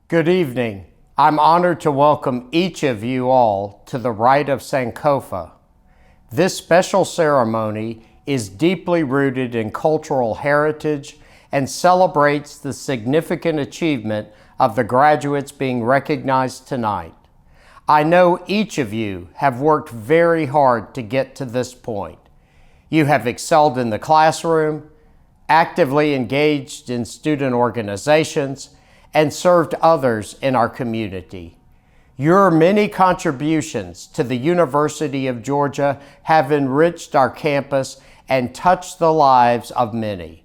Good evening. I'm honored to welcome each of you all to the Rite of Sankofa. This special ceremony is deeply rooted in cultural heritage and celebrates the significant achievement of the graduates being recognized tonight. I know each of you have worked very hard to get to this point. You have excelled in the classroom, actively engaged in student organizations, and served others in our community. Your many contributions to the University of Georgia have enriched our campus and touched the lives of many.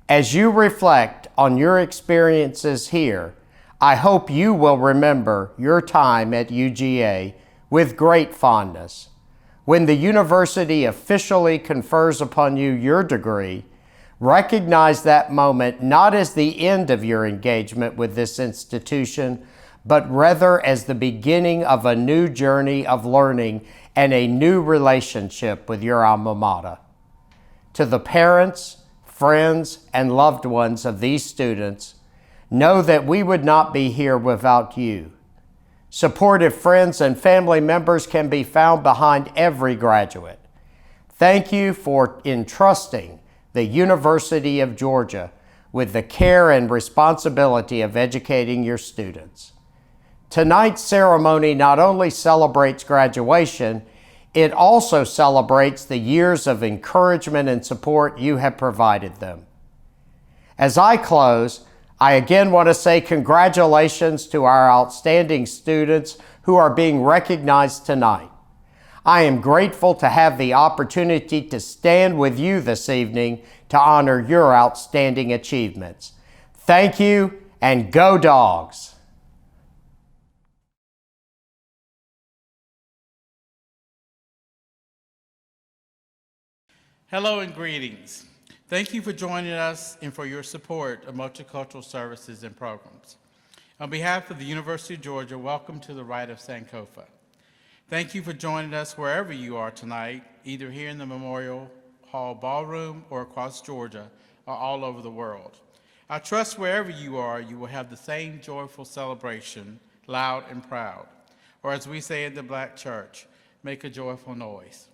As you reflect on your experiences here, I hope you will remember your time at UGA with great fondness. When the university officially confers upon you your degree, recognize that moment not as the end of your engagement with this institution, but rather as the beginning of a new journey of learning and a new relationship with your alma mater. To the parents, friends, and loved ones of these students, know that we would not be here without you. Supportive friends and family members can be found behind every graduate. Thank you for entrusting the University of Georgia with the care and responsibility of educating your students. Tonight's ceremony not only celebrates graduation, it also celebrates the years of encouragement and support you have provided them. As I close, I again want to say congratulations to our outstanding students who are being recognized tonight. I am grateful to have the opportunity to stand with you this evening to honor your outstanding achievements. Thank you, and go Dogs! Hello and greetings. Thank you for joining us and for your support of multicultural services and programs. On behalf of the University of Georgia, welcome to the Rite of Sankofa. Thank you for joining us wherever you are tonight, either here in the Memorial Hall Ballroom or across Georgia or all over the world. I trust wherever you are, you will have the same joyful celebration, loud and proud, or as we say in the Black church, make a joyful noise.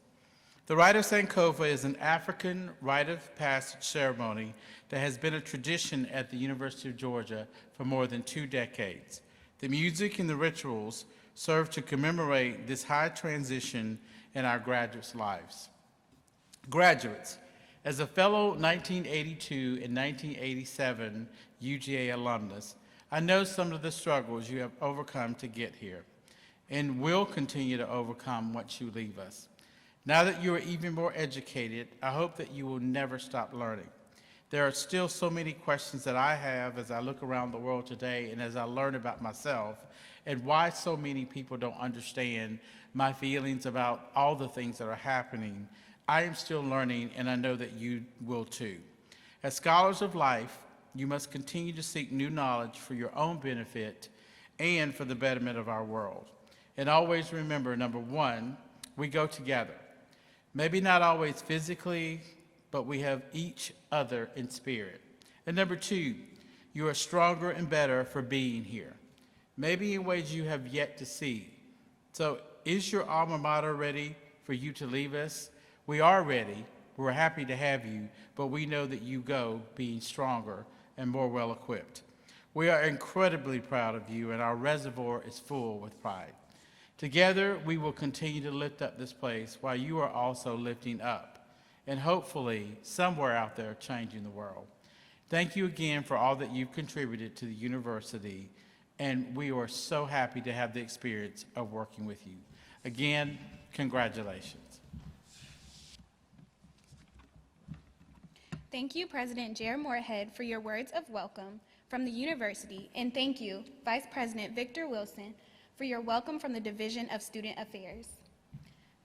The Rite of Sankofa is an African rite of passage ceremony that has been a tradition at the University of Georgia for more than 2 decades. The music and the rituals serve to commemorate this high transition in our graduates' lives. Graduates, as a fellow 1982 and 1987 UGA alumnus, I know some of the struggles you have overcome to get here and will continue to overcome once you leave us. Now that you are even more educated, I hope that you will never stop learning. There are still so many questions that I have as I look around the world today and as I learn about myself and why so many people don't understand my feelings about all the things that are happening. I am still learning, and I know that you will too. As scholars of life, you must continue to seek new knowledge for your own benefit and for the betterment of our world. And always remember, number one, we go together. Maybe not always physically, but we have each other in spirit. And number two, you are stronger and better for being here, maybe in ways you have yet to see. So is your alma mater ready for you to leave us? We are ready. We're happy to have you, but we know that you go being stronger and more well-equipped. We are incredibly proud of you, and our reservoir is full with pride. Together, we will continue to lift up this place while you are also lifting up, and hopefully, somewhere out there, changing the world. Thank you again for all that you've contributed to the university, and we are so happy to have the experience of working with you. Again, congratulations. Thank you, President Jer Moorhead, for your words of welcome from the university, and thank you, Vice President Victor Wilson, for your welcome from the Division of Student Affairs.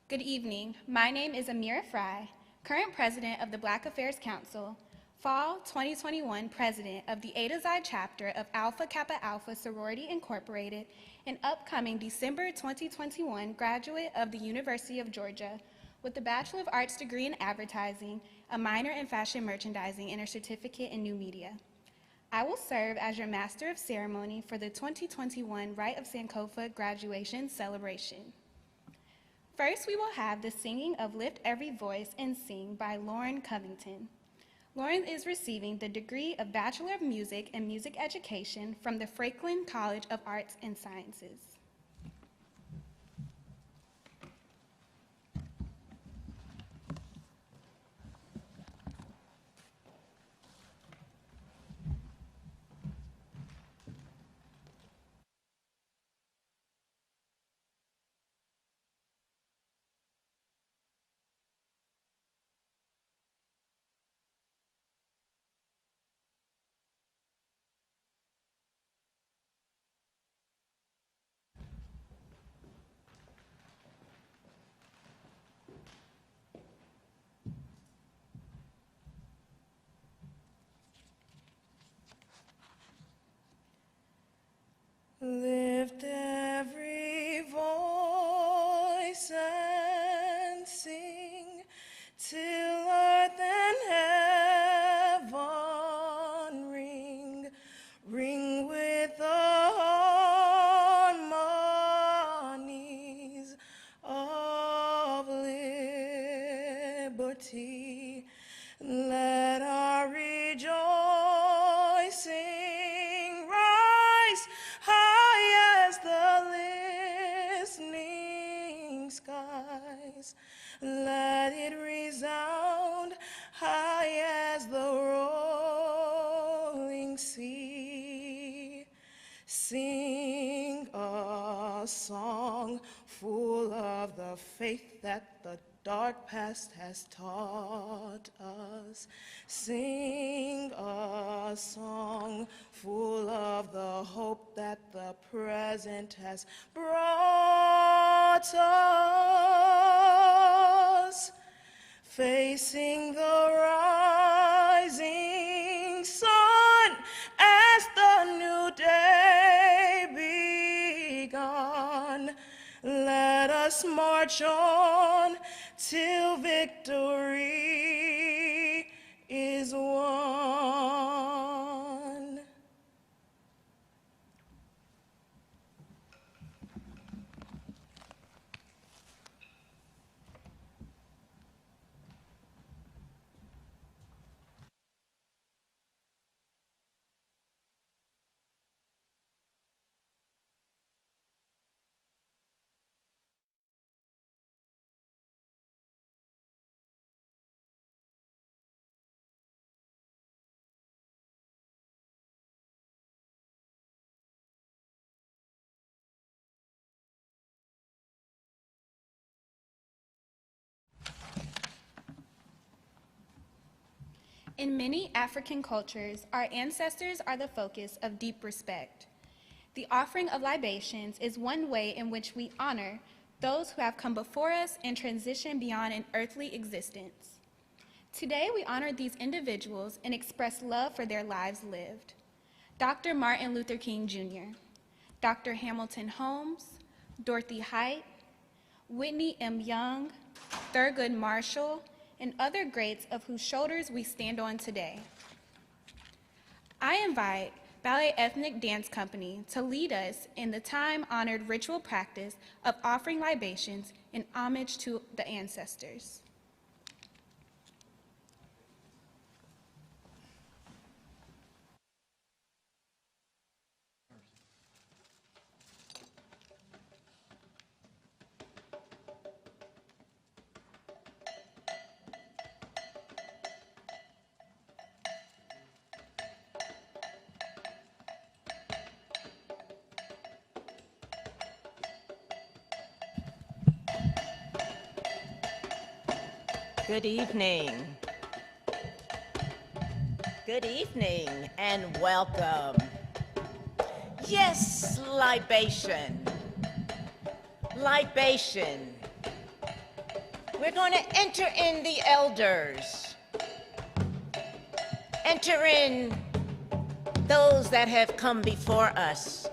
Good evening. My name is Amira Fry, current President of the Black Affairs Council, Fall 2021 President of the Untitled Chapter of Alpha Kappa Alpha Sorority Incorporated, and upcoming December 2021 graduate of the University of Georgia with a Bachelor of Arts degree in Advertising, a minor in Fashion Merchandising, and a certificate in New Media. I will serve as your Master of Ceremony for the 2021 Rite of Sankofa graduation celebration. First, we will have the singing of Lift Every Voice and Sing by Lauren Covington. Lauren is receiving the degree of Bachelor of Music and Music Education from the Franklin College of Arts and Sciences. Lift every voice and sing till earth and heaven ring, ring with the harmonies of liberty. Let our rejoicing rise high as the listening skies. Let it resound high as the rolling sea. Sing a song full of the faith that the dark past has taught us. Sing a song full of the hope that the present has brought us. Facing the rising sun as the new day begun. Let us march on till victory is won. In many African cultures, our ancestors are the focus of deep respect. The offering of libations is one way in which we honor those who have come before us and transitioned beyond an earthly existence. Today, we honor these individuals and express love for their lives lived. Dr. Martin Luther King Jr., Dr. Hamilton Holmes, Dorothy Height, Whitney M. Young, Thurgood Marshall, and other greats of whose shoulders we stand on today. I invite Ballet Ethnic Dance Company to lead us in the time-honored ritual practice of offering libations in homage to the ancestors. Good evening. Good evening and welcome. Yes, libation. Libation. We're going to enter in the elders. Enter in those that have come before us.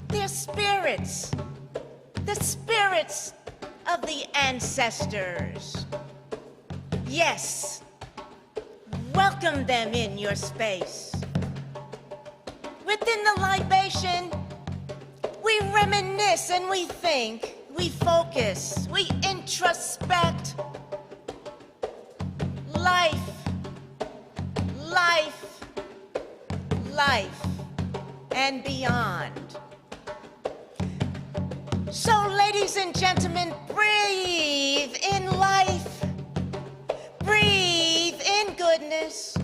Their spirits. The spirits of the ancestors. Yes, welcome them in your space. in the libation, we reminisce and we think, we focus, we introspect. Life, life, life, and beyond. So, ladies and gentlemen, breathe in life, breathe in goodness,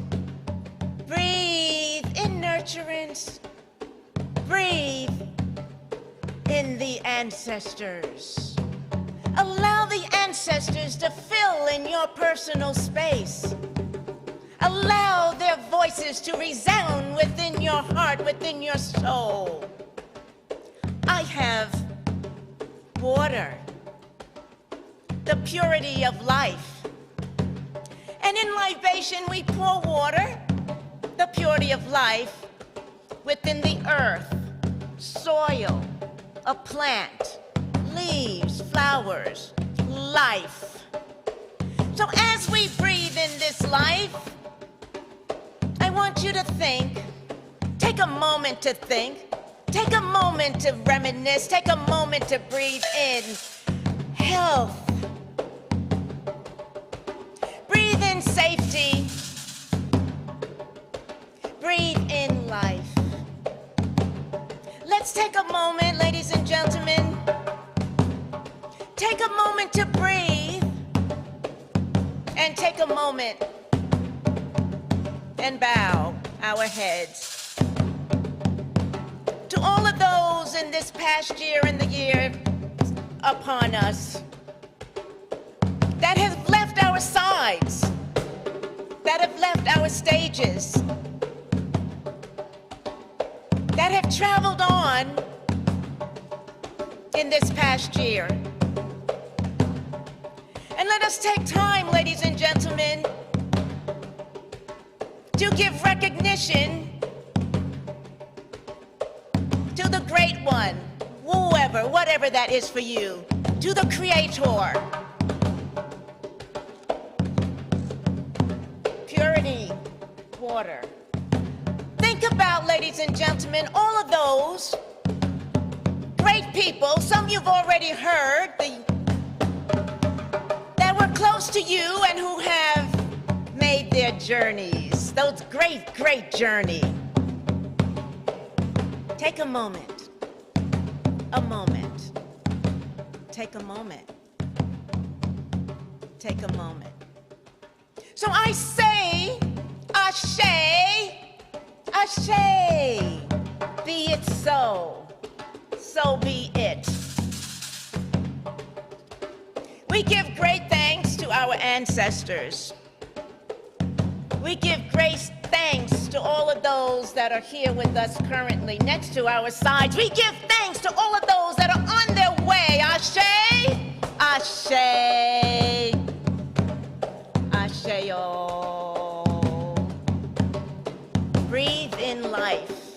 breathe in nurturance, breathe in the ancestors. Allow the ancestors to fill in your personal space. Allow their voices to resound within your heart, within your soul. I have water, the purity of life. And in libation, we pour water, the purity of life, within the earth, soil, a plant, leaves, flowers, life. So as we breathe in this life, I want you to think, take a moment to think, take a moment to reminisce, take a moment to breathe in health. Breathe in safety. Breathe in life. Let's take a moment, ladies and gentlemen. Take a moment to breathe and take a moment and bow our heads. To all of those in this past year and the year upon us that have left our sides, that have left our stages, that have traveled on in this past year. And let us take time, ladies and gentlemen, to give recognition to the great one, whoever, whatever that is for you, to the Creator. Purity, water. Think about, ladies and gentlemen, all of those great people, some you've already heard, that were close to you and who have made their journeys, those great, great journey. Take a moment, take a moment, take a moment. So I say, Ashe, Ashe, be it so, so be it. We give great thanks to our ancestors. We give great thanks to all of those that are here with us currently, next to our sides. We give thanks to all of those that are on their way. Ashe, Ashe, Ashe-o. Breathe in life.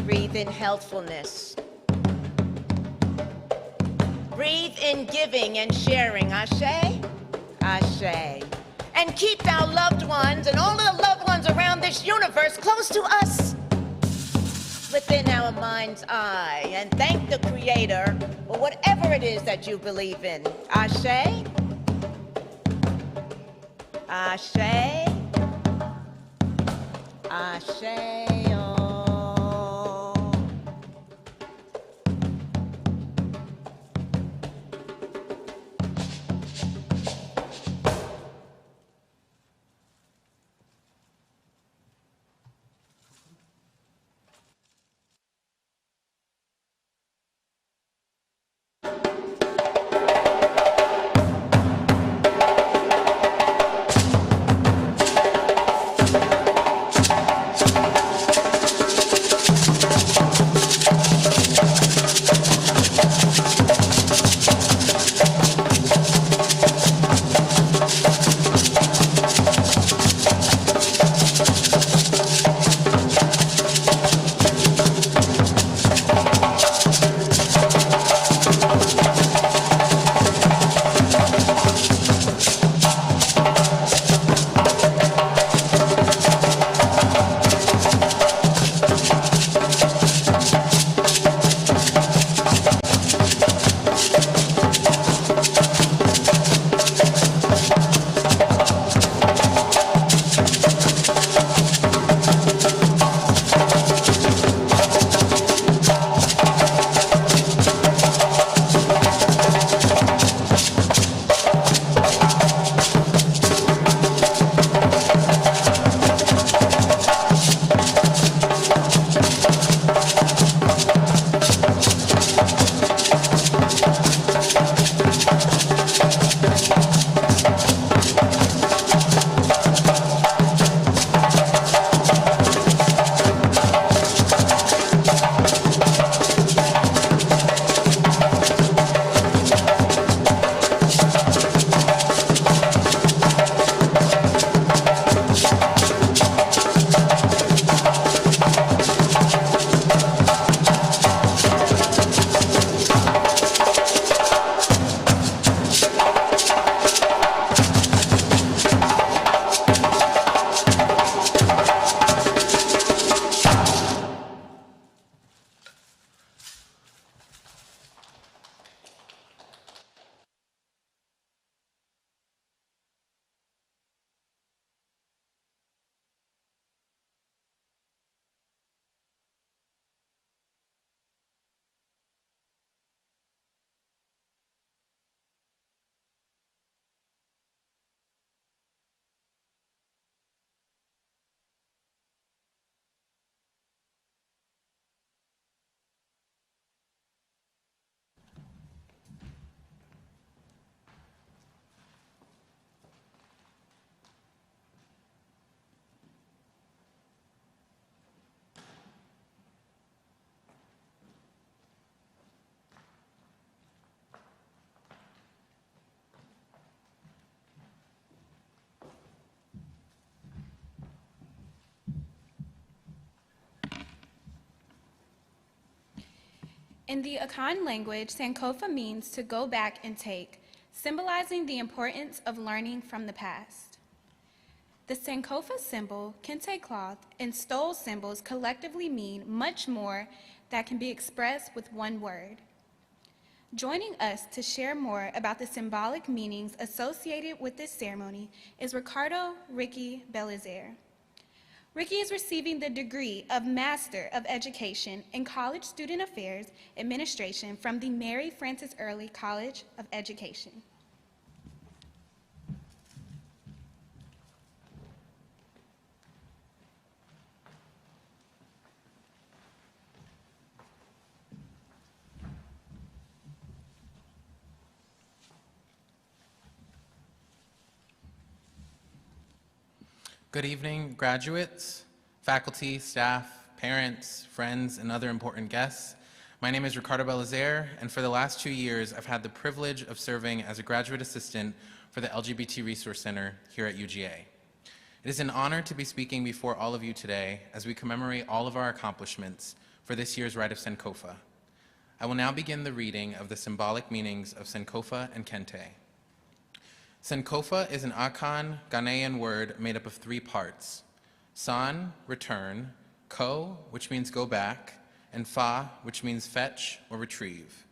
Breathe in healthfulness. Breathe in giving and sharing. Ashe, Ashe. And keep our loved ones and all of the loved ones around this universe close to us, within our mind's eye. And thank the Creator for whatever it is that you believe in. Ashe, Ashe, Ashe-o. In the Akan language, Sankofa means to go back and take, symbolizing the importance of learning from the past. The Sankofa symbol, kente cloth, and stole symbols collectively mean much more that can be expressed with one word. Joining us to share more about the symbolic meanings associated with this ceremony is Ricardo Ricky Belizaire. Ricky is receiving the degree of Master of Education in College Student Affairs Administration from the Mary Frances Early College of Education. Good evening, graduates, faculty, staff, parents, friends, and other important guests. My name is Ricardo Belizaire, and for the last 2 years, I've had the privilege of serving as a graduate assistant for the LGBT Resource Center here at UGA. It is an honor to be speaking before all of you today as we commemorate all of our accomplishments for this year's Rite of Sankofa. I will now begin the reading of the symbolic meanings of Sankofa and Kente. Sankofa is an Akan Ghanaian word made up of 3 parts: san, return; ko, which means go back; and fa, which means fetch or retrieve.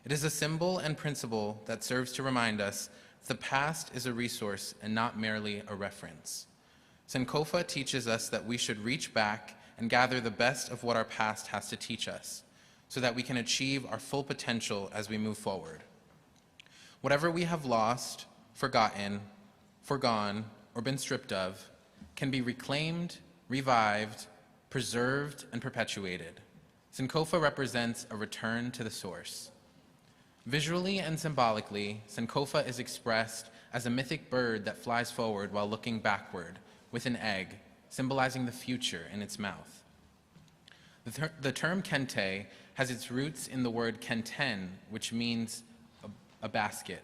It is a symbol and principle that serves to remind us that the past is a resource and not merely a reference. Sankofa teaches us that we should reach back and gather the best of what our past has to teach us, so that we can achieve our full potential as we move forward. Whatever we have lost, forgotten, forgone, or been stripped of can be reclaimed, revived, preserved, and perpetuated. Sankofa represents a return to the source. Visually and symbolically, Sankofa is expressed as a mythic bird that flies forward while looking backward, with an egg, symbolizing the future in its mouth. The term kente has its roots in the word kenten, which means a basket.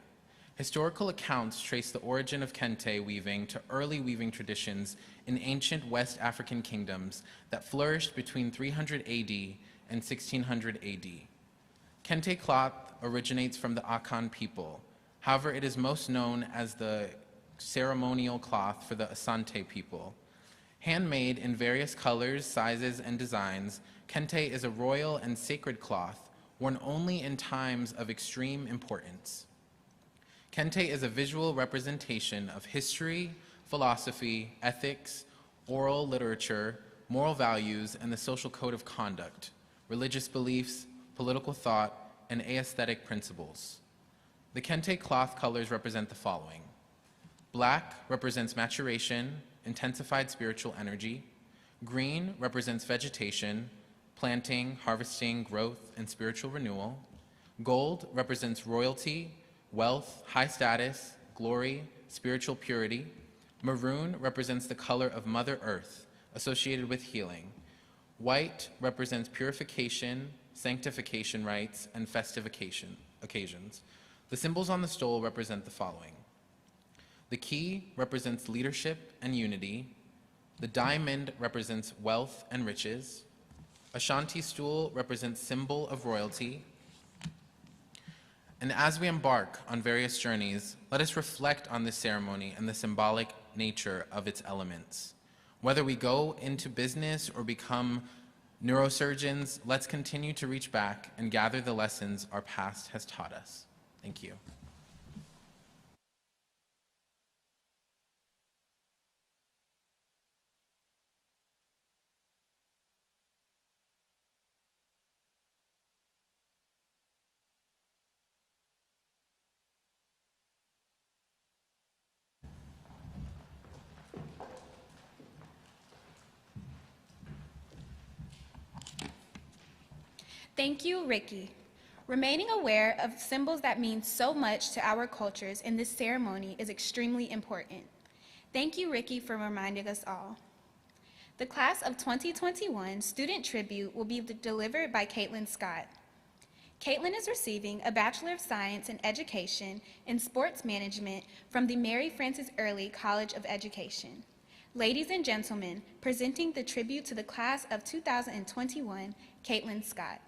Historical accounts trace the origin of kente weaving to early weaving traditions in ancient West African kingdoms that flourished between 300 AD and 1600 AD. Kente cloth originates from the Akan people. However, it is most known as the ceremonial cloth for the Asante people. Handmade in various colors, sizes, and designs, kente is a royal and sacred cloth worn only in times of extreme importance. Kente is a visual representation of history, philosophy, ethics, oral literature, moral values, and the social code of conduct, religious beliefs, political thought, and aesthetic principles. The kente cloth colors represent the following. Black represents maturation, intensified spiritual energy. Green represents vegetation, planting, harvesting, growth, and spiritual renewal. Gold represents royalty, wealth, high status, glory, spiritual purity. Maroon represents the color of Mother Earth, associated with healing. White represents purification, sanctification rites, and festive occasions. The symbols on the stole represent the following. The key represents leadership and unity. The diamond represents wealth and riches. A shanti stool represents symbol of royalty. And as we embark on various journeys, let us reflect on this ceremony and the symbolic nature of its elements. Whether we go into business or become neurosurgeons, let's continue to reach back and gather the lessons our past has taught us. Thank you. Thank you, Ricky. Remaining aware of symbols that mean so much to our cultures in this ceremony is extremely important. Thank you, Ricky, for reminding us all. The class of 2021 student tribute will be delivered by Caitlin Scott. Caitlin is receiving a Bachelor of Science in Education in Sports Management from the Mary Frances Early College of Education. Ladies and gentlemen, presenting the tribute to the class of 2021, Caitlin Scott.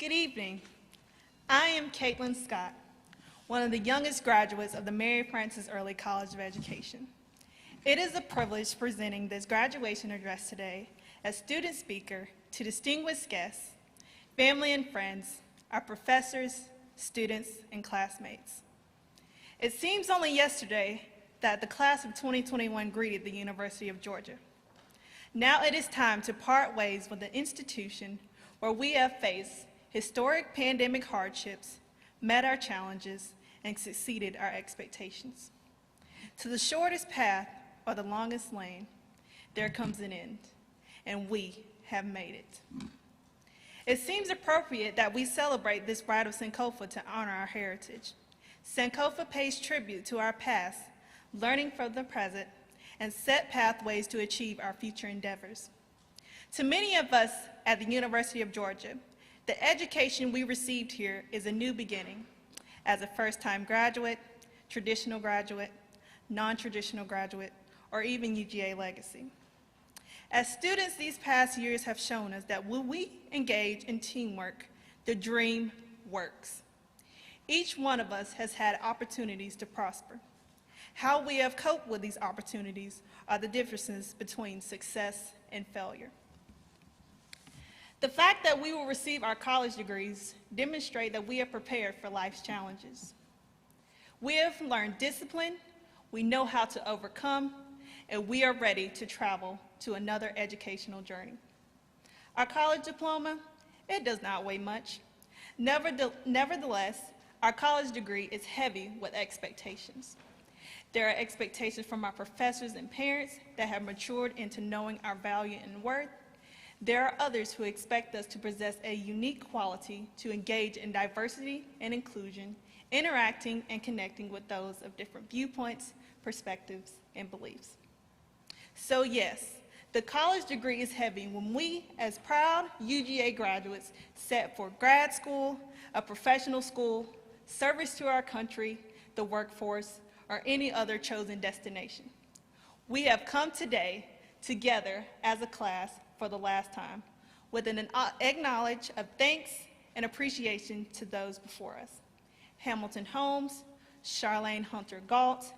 Good evening. I am Caitlin Scott, one of the youngest graduates of the Mary Frances Early College of Education. It is a privilege presenting this graduation address today as student speaker to distinguished guests, family and friends, our professors, students, and classmates. It seems only yesterday that the class of 2021 greeted the University of Georgia. Now it is time to part ways with an institution where we have faced historic pandemic hardships, met our challenges, and succeeded our expectations. To the shortest path or the longest lane, there comes an end, and we have made it. It seems appropriate that we celebrate this Rite of Sankofa to honor our heritage. Sankofa pays tribute to our past, learning from the present, and set pathways to achieve our future endeavors. To many of us at the University of Georgia, the education we received here is a new beginning as a first-time graduate, traditional graduate, non-traditional graduate, or even UGA legacy. As students, these past years have shown us that when we engage in teamwork, the dream works. Each one of us has had opportunities to prosper. How we have coped with these opportunities are the differences between success and failure. The fact that we will receive our college degrees demonstrate that we are prepared for life's challenges. We have learned discipline, we know how to overcome, and we are ready to travel to another educational journey. Our college diploma, it does not weigh much. Nevertheless, our college degree is heavy with expectations. There are expectations from our professors and parents that have matured into knowing our value and worth. There are others who expect us to possess a unique quality to engage in diversity and inclusion, interacting and connecting with those of different viewpoints, perspectives, and beliefs. So yes, the college degree is heavy when we, as proud UGA graduates, set for grad school, a professional school, service to our country, the workforce, or any other chosen destination. We have come today together as a class for the last time with an acknowledge of thanks and appreciation to those before us. Hamilton Holmes, Charlene Hunter Galt,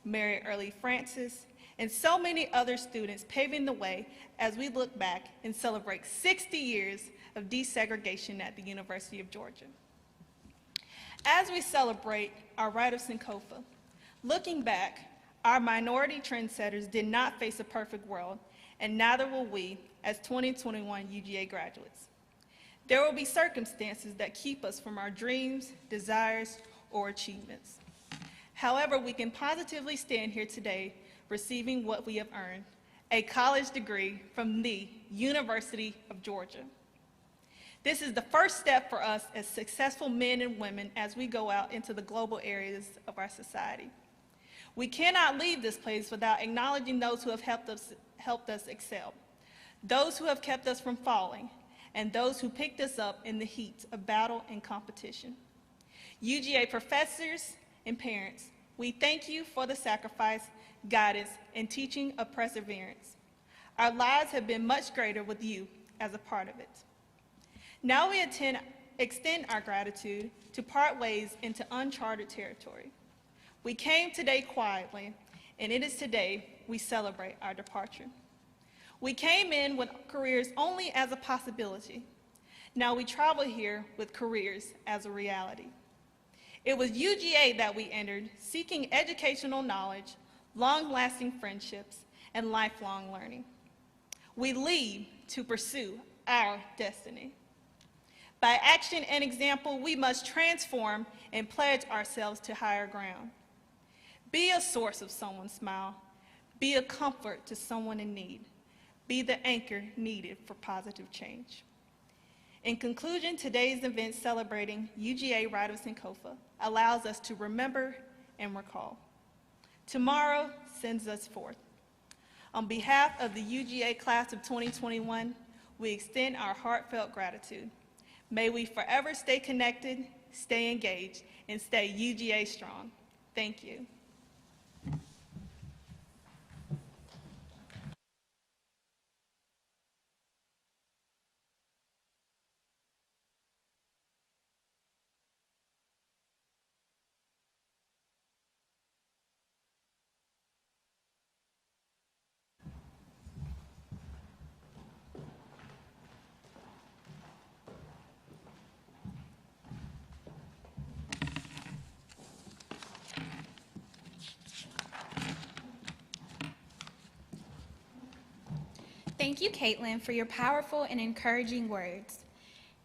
Mary Early Francis, and so many other students paving the way as we look back and celebrate 60 years of desegregation at the University of Georgia. As we celebrate our Rite of Sankofa, looking back, our minority trendsetters did not face a perfect world, and neither will we as 2021 UGA graduates. There will be circumstances that keep us from our dreams, desires, or achievements. However, we can positively stand here today receiving what we have earned, a college degree from the University of Georgia. This is the first step for us as successful men and women as we go out into the global areas of our society. We cannot leave this place without acknowledging those who have helped us excel, those who have kept us from falling, and those who picked us up in the heat of battle and competition. UGA professors and parents, we thank you for the sacrifice, guidance, and teaching of perseverance. Our lives have been much greater with you as a part of it. Now we extend our gratitude to part ways into uncharted territory. We came today quietly, and it is today we celebrate our departure. We came in with careers only as a possibility. Now we travel here with careers as a reality. It was UGA that we entered, seeking educational knowledge, long-lasting friendships, and lifelong learning. We leave to pursue our destiny. By action and example, we must transform and pledge ourselves to higher ground. Be a source of someone's smile. Be a comfort to someone in need. Be the anchor needed for positive change. In conclusion, today's event celebrating UGA Rite of Sankofa allows us to remember and recall. Tomorrow sends us forth. On behalf of the UGA class of 2021, we extend our heartfelt gratitude. May we forever stay connected, stay engaged, and stay UGA strong. Thank you. Thank you, Caitlin, for your powerful and encouraging words.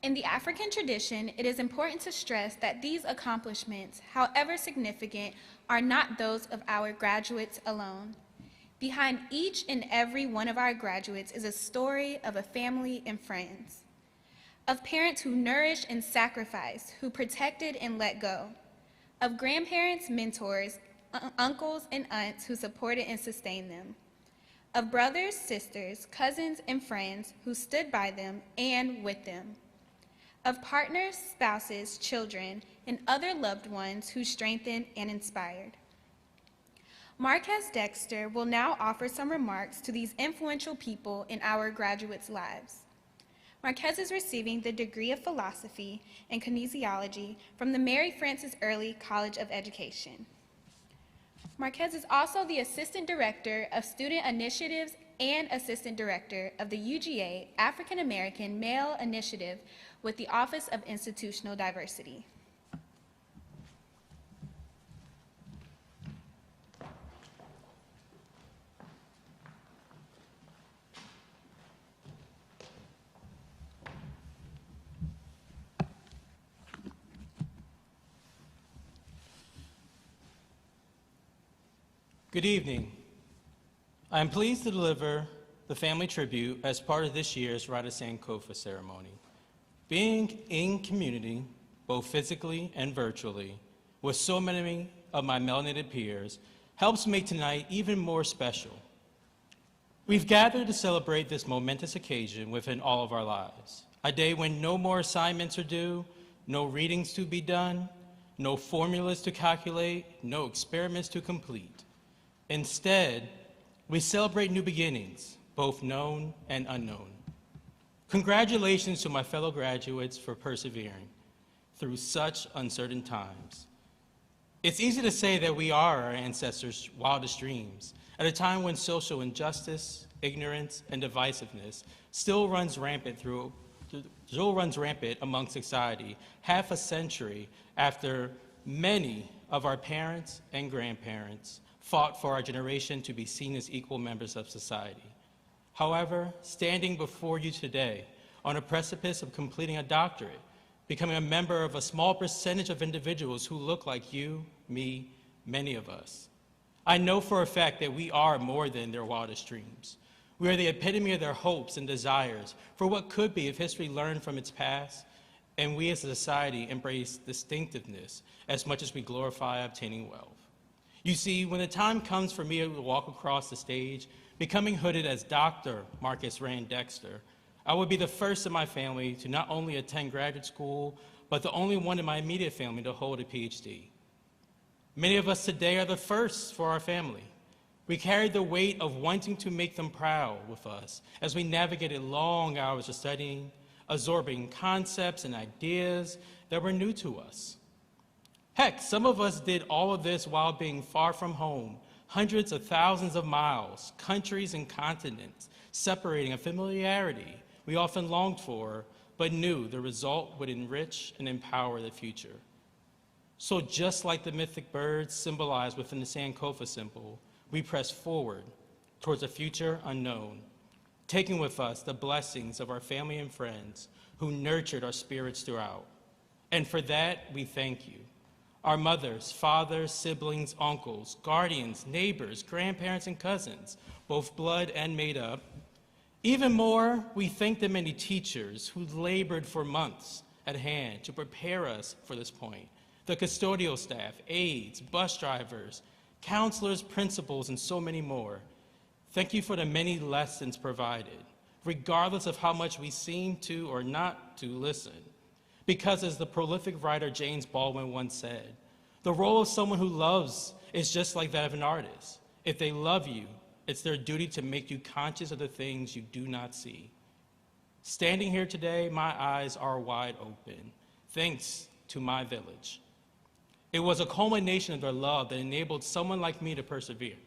In the African tradition, it is important to stress that these accomplishments, however significant, are not those of our graduates alone. Behind each and every one of our graduates is a story of a family and friends, of parents who nourished and sacrificed, who protected and let go, of grandparents, mentors, uncles, and aunts who supported and sustained them, of brothers, sisters, cousins, and friends who stood by them and with them, of partners, spouses, children, and other loved ones who strengthened and inspired. Marquez Dexter will now offer some remarks to these influential people in our graduates' lives. Marquez is receiving the degree of philosophy and kinesiology from the Mary Frances Early College of Education. Marquez is also the Assistant Director of Student Initiatives and Assistant Director of the UGA African American Male Initiative with the Office of Institutional Diversity. Good evening. I am pleased to deliver the family tribute as part of this year's Rite of Sankofa ceremony. Being in community, both physically and virtually, with so many of my melanated peers, helps make tonight even more special. We've gathered to celebrate this momentous occasion within all of our lives, a day when no more assignments are due, no readings to be done, no formulas to calculate, no experiments to complete. Instead, we celebrate new beginnings, both known and unknown. Congratulations to my fellow graduates for persevering through such uncertain times. It's easy to say that we are our ancestors' wildest dreams at a time when social injustice, ignorance, and divisiveness still runs rampant among society, half a century after many of our parents and grandparents fought for our generation to be seen as equal members of society. However, standing before you today on a precipice of completing a doctorate, becoming a member of a small percentage of individuals who look like you, me, many of us, I know for a fact that we are more than their wildest dreams. We are the epitome of their hopes and desires for what could be if history learned from its past, and we as a society embrace distinctiveness as much as we glorify obtaining wealth. You see, when the time comes for me to walk across the stage, becoming hooded as Dr. Marcus Rand Dexter, I would be the first in my family to not only attend graduate school, but the only one in my immediate family to hold a PhD. Many of us today are the first for our family. We carried the weight of wanting to make them proud with us as we navigated long hours of studying, absorbing concepts and ideas that were new to us. Heck, some of us did all of this while being far from home, hundreds of thousands of miles, countries and continents, separating a familiarity we often longed for, but knew the result would enrich and empower the future. So just like the mythic birds symbolized within the Sankofa symbol, we press forward towards a future unknown, taking with us the blessings of our family and friends who nurtured our spirits throughout. And for that, we thank you. Our mothers, fathers, siblings, uncles, guardians, neighbors, grandparents, and cousins, both blood and made up. Even more, we thank the many teachers who labored for months at hand to prepare us for this point. The custodial staff, aides, bus drivers, counselors, principals, and so many more. Thank you for the many lessons provided, regardless of how much we seem to or not to listen. Because as the prolific writer James Baldwin once said, the role of someone who loves is just like that of an artist. If they love you, it's their duty to make you conscious of the things you do not see. Standing here today, my eyes are wide open, thanks to my village. It was a culmination of their love that enabled someone like me to persevere.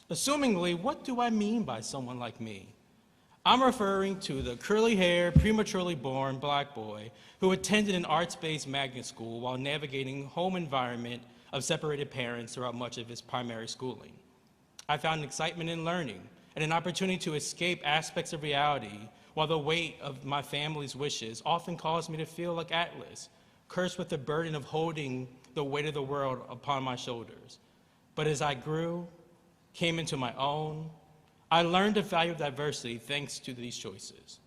Assumingly, what do I mean by someone like me? I'm referring to the curly-haired, prematurely born black boy who attended an arts-based magnet school while navigating home environment of separated parents throughout much of his primary schooling. I found excitement in learning, and an opportunity to escape aspects of reality, while the weight of my family's wishes often caused me to feel like Atlas, cursed with the burden of holding the weight of the world upon my shoulders. But as I grew, came into my own, I learned the value of diversity thanks to these choices.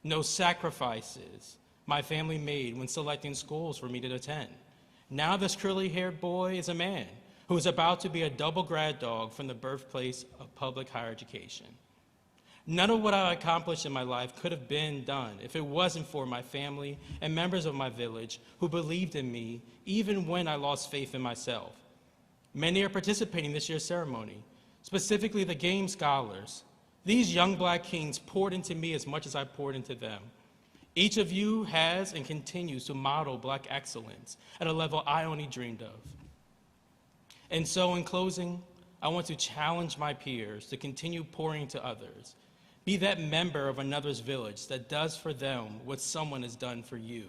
No sacrifices my family made when selecting schools for me to attend. Now this curly-haired boy is a man who is about to be a double grad dog from the birthplace of public higher education. None of what I accomplished in my life could have been done if it wasn't for my family and members of my village who believed in me even when I lost faith in myself. Many are participating in this year's ceremony, specifically the game scholars. These young Black kings poured into me as much as I poured into them. Each of you has and continues to model Black excellence at a level I only dreamed of. And so in closing, I want to challenge my peers to continue pouring into others. Be that member of another's village that does for them what someone has done for you.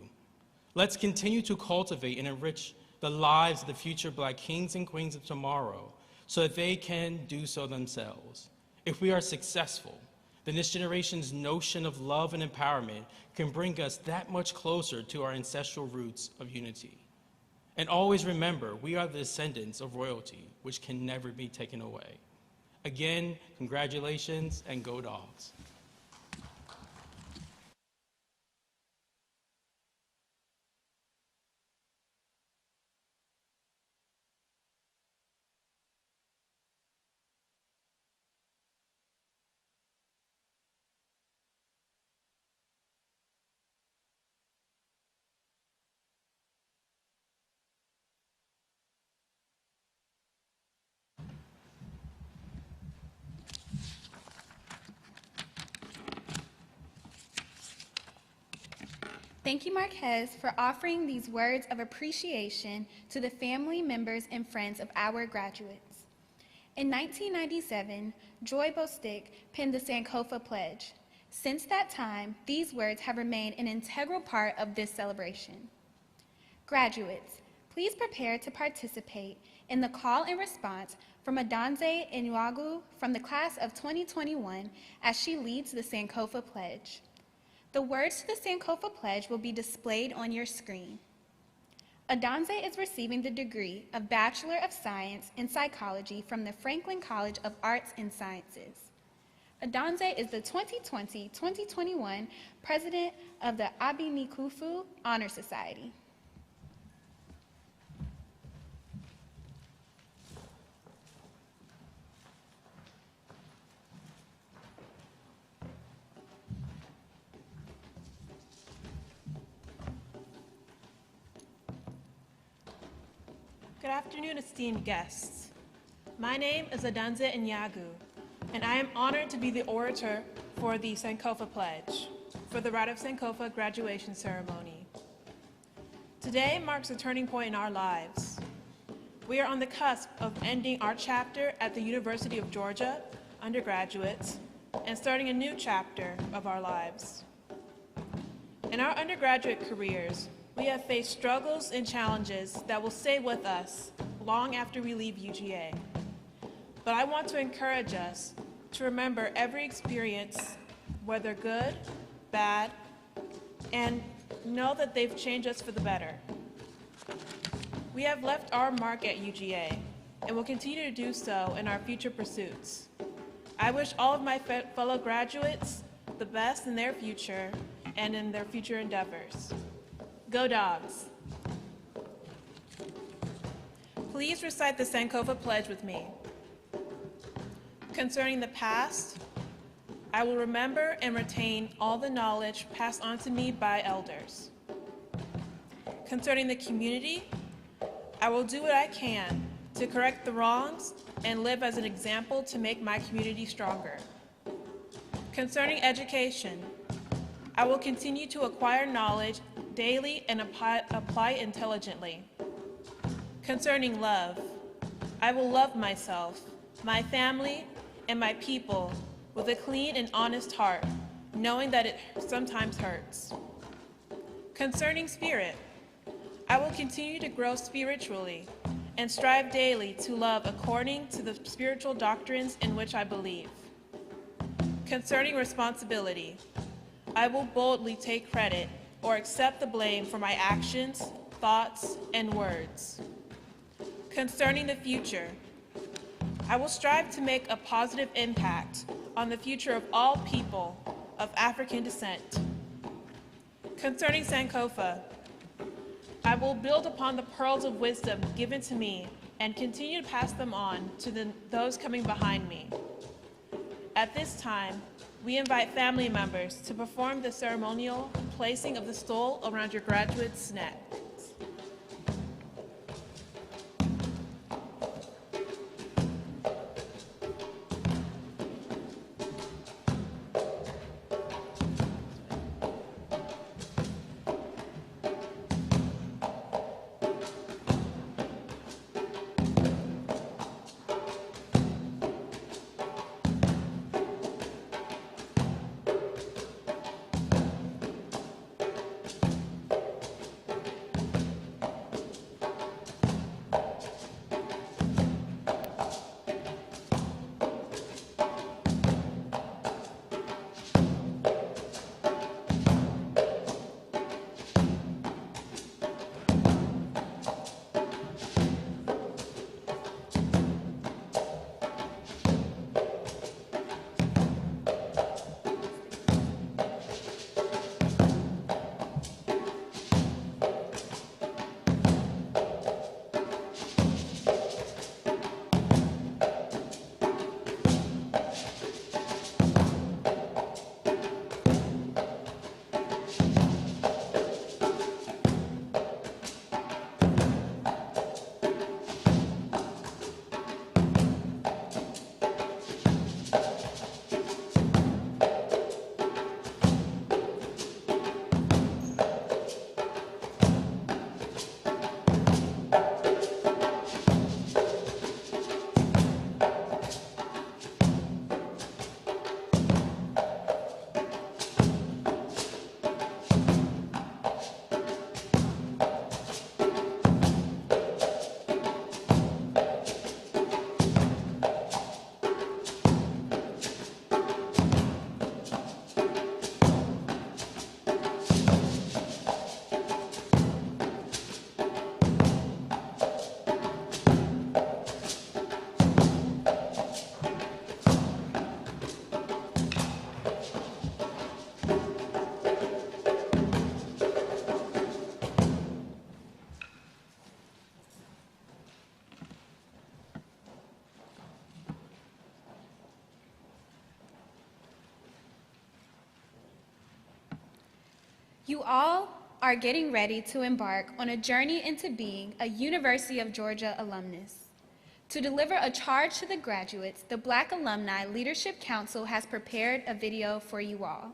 Let's continue to cultivate and enrich the lives of the future Black kings and queens of tomorrow so that they can do so themselves. If we are successful, then this generation's notion of love and empowerment can bring us that much closer to our ancestral roots of unity. And always remember, we are the descendants of royalty, which can never be taken away. Again, congratulations and go Dogs. Thank you, Marquez, for offering these words of appreciation to the family members and friends of our graduates. In 1997, Joy Bostick penned the Sankofa Pledge. Since that time, these words have remained an integral part of this celebration. Graduates, please prepare to participate in the call and response from Adanze Enywagu from the class of 2021 as she leads the Sankofa Pledge. The words to the Sankofa Pledge will be displayed on your screen. Adanze is receiving the degree of Bachelor of Science in Psychology from the Franklin College of Arts and Sciences. Adanze is the 2020-2021 President of the Abinikufu Honor Society. Good afternoon, esteemed guests. My name is Adanze Enywagu, and I am honored to be the orator for the Sankofa Pledge for the Rite of Sankofa graduation ceremony. Today marks a turning point in our lives. We are on the cusp of ending our chapter at the University of Georgia, undergraduates, and starting a new chapter of our lives. In our undergraduate careers, we have faced struggles and challenges that will stay with us long after we leave UGA. But I want to encourage us to remember every experience, whether good, bad, and know that they've changed us for the better. We have left our mark at UGA and will continue to do so in our future pursuits. I wish all of my fellow graduates the best in their future and in their future endeavors. Go Dogs! Please recite the Sankofa Pledge with me. Concerning the past, I will remember and retain all the knowledge passed on to me by elders. Concerning the community, I will do what I can to correct the wrongs and live as an example to make my community stronger. Concerning education, I will continue to acquire knowledge daily and apply intelligently. Concerning love, I will love myself, my family, and my people with a clean and honest heart, knowing that it sometimes hurts. Concerning spirit, I will continue to grow spiritually and strive daily to love according to the spiritual doctrines in which I believe. Concerning responsibility, I will boldly take credit or accept the blame for my actions, thoughts, and words. Concerning the future, I will strive to make a positive impact on the future of all people of African descent. Concerning Sankofa, I will build upon the pearls of wisdom given to me and continue to pass them on to those coming behind me. At this time, we invite family members to perform the ceremonial placing of the stole around your graduate's neck. You all are getting ready to embark on a journey into being a University of Georgia alumnus. To deliver a charge to the graduates, the Black Alumni Leadership Council has prepared a video for you all.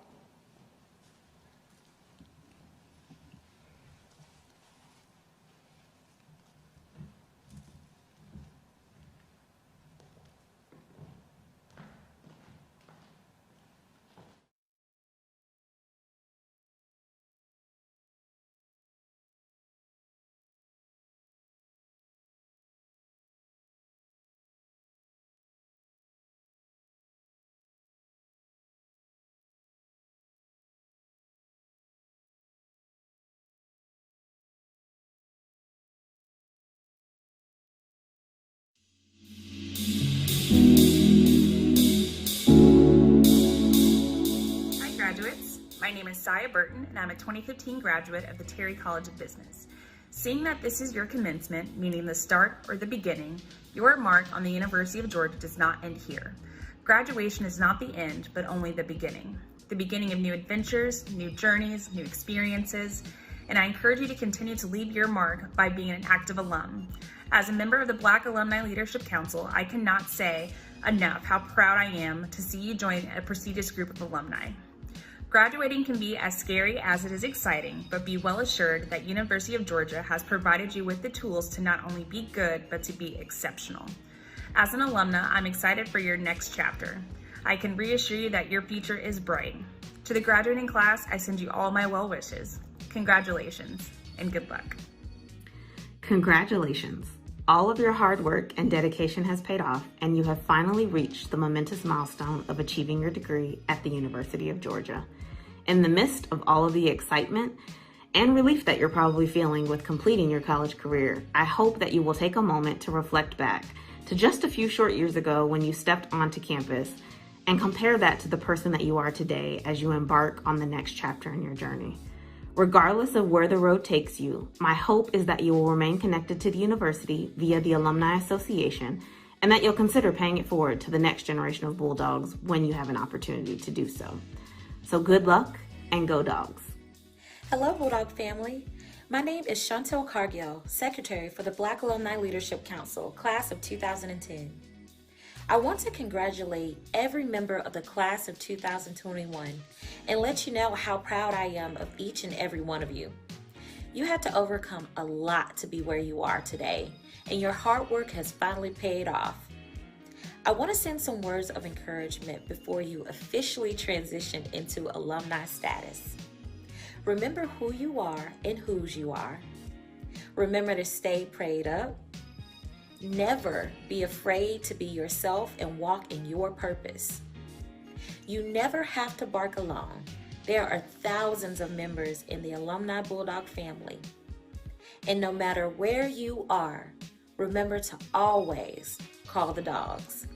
Graduates, my name is Siah Burton and I'm a 2015 graduate of the Terry College of Business. Seeing that this is your commencement, meaning the start or the beginning, your mark on the University of Georgia does not end here. Graduation is not the end, but only the beginning of new adventures, new journeys, new experiences, and I encourage you to continue to leave your mark by being an active alum. As a member of the Black Alumni Leadership Council, I cannot say enough how proud I am to see you join a prestigious group of alumni. Graduating can be as scary as it is exciting, but be well assured that University of Georgia has provided you with the tools to not only be good, but to be exceptional. As an alumna, I'm excited for your next chapter. I can reassure you that your future is bright. To the graduating class, I send you all my well wishes. Congratulations and good luck. Congratulations. All of your hard work and dedication has paid off, and you have finally reached the momentous milestone of achieving your degree at the University of Georgia. In the midst of all of the excitement and relief that you're probably feeling with completing your college career, I hope that you will take a moment to reflect back to just a few short years ago when you stepped onto campus and compare that to the person that you are today as you embark on the next chapter in your journey. Regardless of where the road takes you, my hope is that you will remain connected to the university via the Alumni Association and that you'll consider paying it forward to the next generation of Bulldogs when you have an opportunity to do so. So good luck and go Dogs. Hello, Bulldog family. My name is Shontel Cargill, Secretary for the Black Alumni Leadership Council, Class of 2010. I want to congratulate every member of the Class of 2021 and let you know how proud I am of each and every one of you. You had to overcome a lot to be where you are today, and your hard work has finally paid off. I want to send some words of encouragement before you officially transition into alumni status. Remember who you are and whose you are. Remember to stay prayed up. Never be afraid to be yourself and walk in your purpose. You never have to bark alone. There are thousands of members in the Alumni Bulldog family. And no matter where you are, remember to always call the dogs.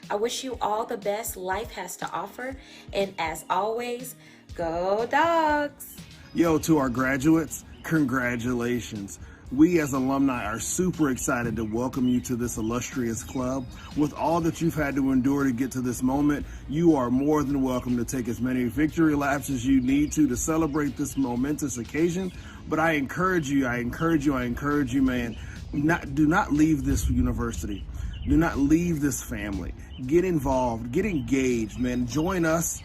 I wish you all the best life has to offer, and as always, go Dogs! Yo, to our graduates, congratulations. We as alumni are super excited to welcome you to this illustrious club. With all that you've had to endure to get to this moment, you are more than welcome to take as many victory laps as you need to celebrate this momentous occasion. But I encourage you, man, do not leave this university. Do not leave this family. Get involved, get engaged, man. Join us.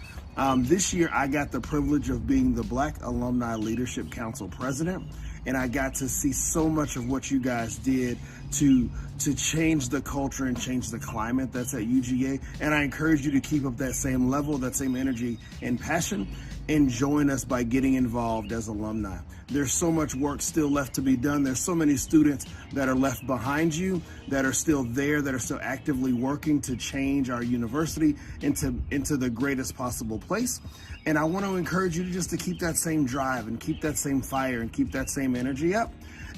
This year, I got the privilege of being the Black Alumni Leadership Council president. And I got to see so much of what you guys did to change the culture and change the climate that's at UGA. And I encourage you to keep up that same level, that same energy and passion, and join us by getting involved as alumni. There's so much work still left to be done. There's so many students that are left behind you, that are still there, that are still actively working to change our university into the greatest possible place. And I want to encourage you to keep that same drive and keep that same fire and keep that same energy up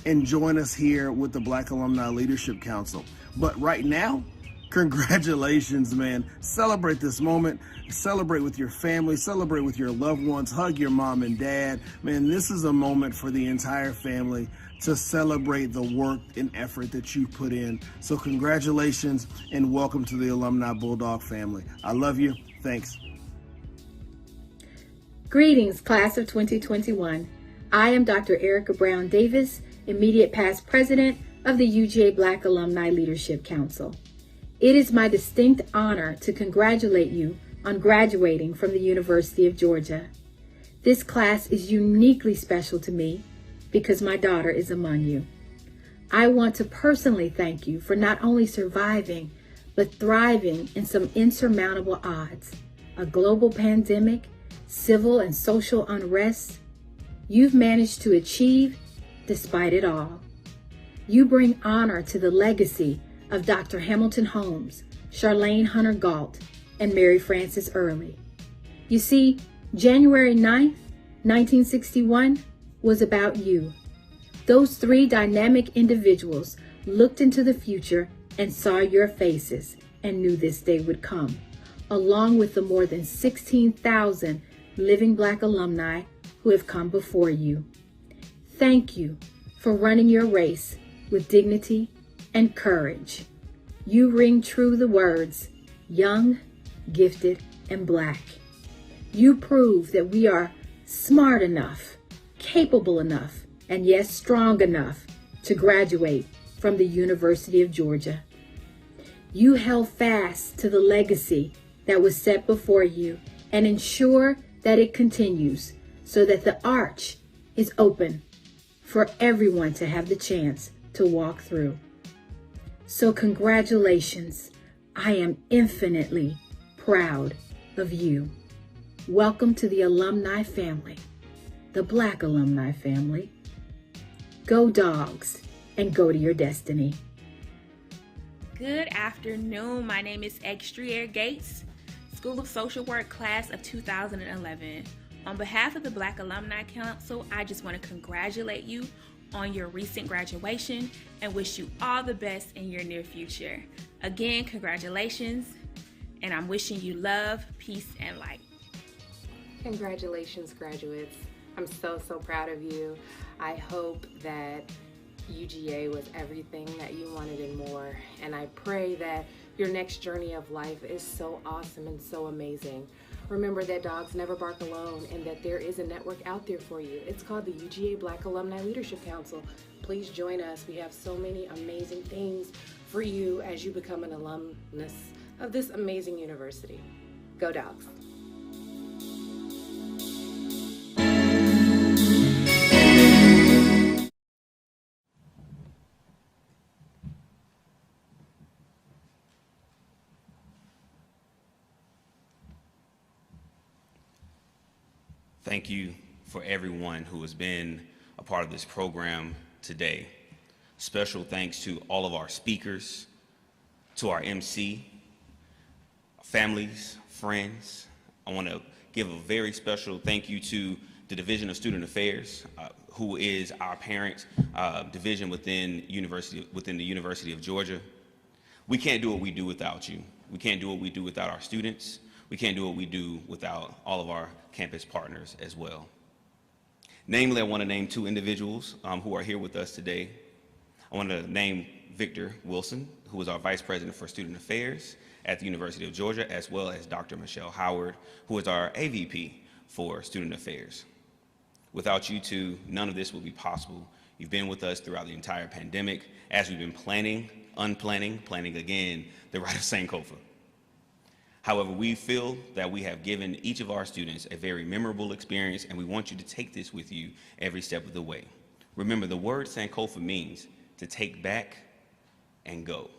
and join us here with the Black Alumni Leadership Council. But right now, congratulations, man. Celebrate this moment. Celebrate with your family. Celebrate with your loved ones. Hug your mom and dad. Man, this is a moment for the entire family to celebrate the work and effort that you put in. So congratulations and welcome to the Alumni Bulldog family. I love you. Thanks. Greetings, Class of 2021. I am Dr. Ericka Davis, immediate past president of the UGA Black Alumni Leadership Council. It is my distinct honor to congratulate you on graduating from the University of Georgia. This class is uniquely special to me because my daughter is among you. I want to personally thank you for not only surviving, but thriving in some insurmountable odds, a global pandemic, civil and social unrest. You've managed to achieve despite it all. You bring honor to the legacy of Dr. Hamilton Holmes, Charlene Hunter Galt, and Mary Frances Early. You see, January 9th, 1961 was about you. Those three dynamic individuals looked into the future and saw your faces and knew this day would come, along with the more than 16,000 living Black alumni who have come before you. Thank you for running your race with dignity and courage. You ring true the words, young, gifted, and Black. You prove that we are smart enough, capable enough, and yes, strong enough to graduate from the University of Georgia. You held fast to the legacy that was set before you and ensure that it continues so that the arch is open for everyone to have the chance to walk through. So congratulations. I am infinitely proud of you. Welcome to the alumni family, the Black alumni family. Go Dogs and go to your destiny. Good afternoon. My name is Extriara Gates, School of Social Work, class of 2011. On behalf of the Black Alumni Council, I just want to congratulate you on your recent graduation and wish you all the best in your near future. Again, congratulations, and I'm wishing you love, peace, and light. Congratulations, graduates. I'm so proud of you. I hope that UGA was everything that you wanted and more, and I pray that your next journey of life is so awesome and so amazing. Remember that dogs never bark alone and that there is a network out there for you. It's called the UGA Black Alumni Leadership Council. Please join us. We have so many amazing things for you as you become an alumnus of this amazing university. Go Dogs. Thank you for everyone who has been a part of this program today. Special thanks to all of our speakers, to our MC, families, friends. I want to give a very special thank you to the Division of Student Affairs, who is our parent division within the University of Georgia. We can't do what we do without you. We can't do what we do without our students. We can't do what we do without all of our campus partners as well. Namely, I want to name two individuals who are here with us today. I want to name Victor Wilson, who is our Vice President for Student Affairs at the University of Georgia, as well as Dr. Michelle Howard, who is our AVP for Student Affairs. Without you two, none of this would be possible. You've been with us throughout the entire pandemic as we've been planning again, the Rite of Sankofa. However, we feel that we have given each of our students a very memorable experience, and we want you to take this with you every step of the way. Remember, the word Sankofa means to take back and go.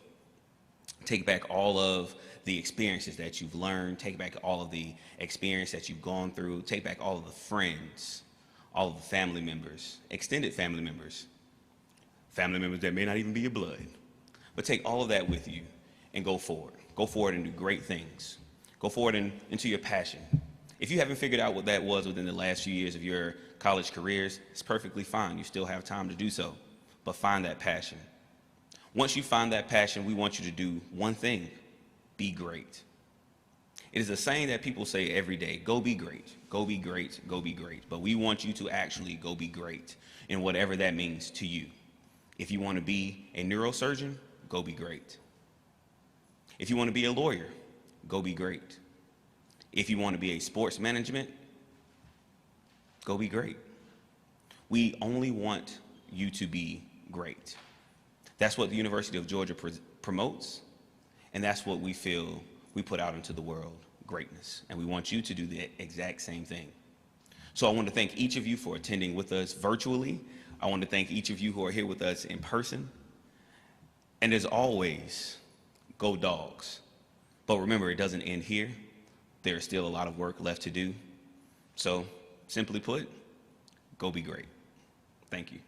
Take back all of the experiences that you've learned, take back all of the experience that you've gone through, take back all of the friends, all of the family members, extended family members that may not even be your blood, but take all of that with you and go forward. Go forward and do great things. Go forward into your passion. If you haven't figured out what that was within the last few years of your college careers, it's perfectly fine. You still have time to do so, but find that passion. Once you find that passion, we want you to do one thing: be great. It is a saying that people say every day: go be great, go be great, go be great. But we want you to actually go be great in whatever that means to you. If you want to be a neurosurgeon, go be great. If you want to be a lawyer, go be great. If you want to be a sports management, go be great. We only want you to be great. That's what the University of Georgia promotes, and that's what we feel we put out into the world: greatness. And we want you to do the exact same thing. So I want to thank each of you for attending with us virtually. I want to thank each of you who are here with us in person. And as always, go Dogs. But remember, it doesn't end here. There's still a lot of work left to do. So simply put, go be great. Thank you.